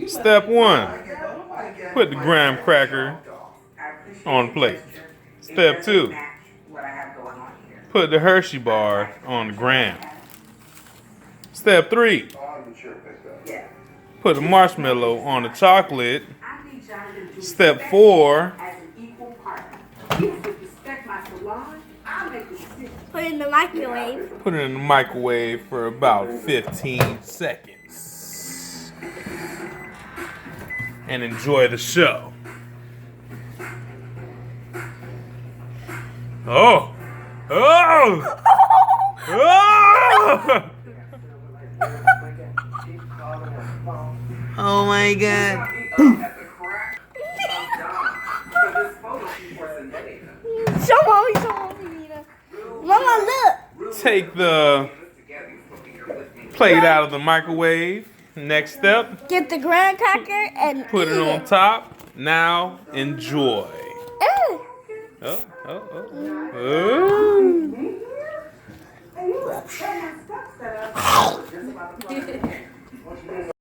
Step 1. Put the graham cracker on the plate. Step 2. Put the Hershey bar on the graham. Step 3. Put the marshmallow on the chocolate. Step 4. Put it in the microwave. Put it in the microwave for about 15 seconds. And enjoy the show. Oh! Oh! Oh! Oh my God. Show mommy, Nina. Mama, look. Take the plate out of the microwave. Next step, Get the graham cracker and put it on top. Now enjoy. Ew. Oh, oh, oh. Oh.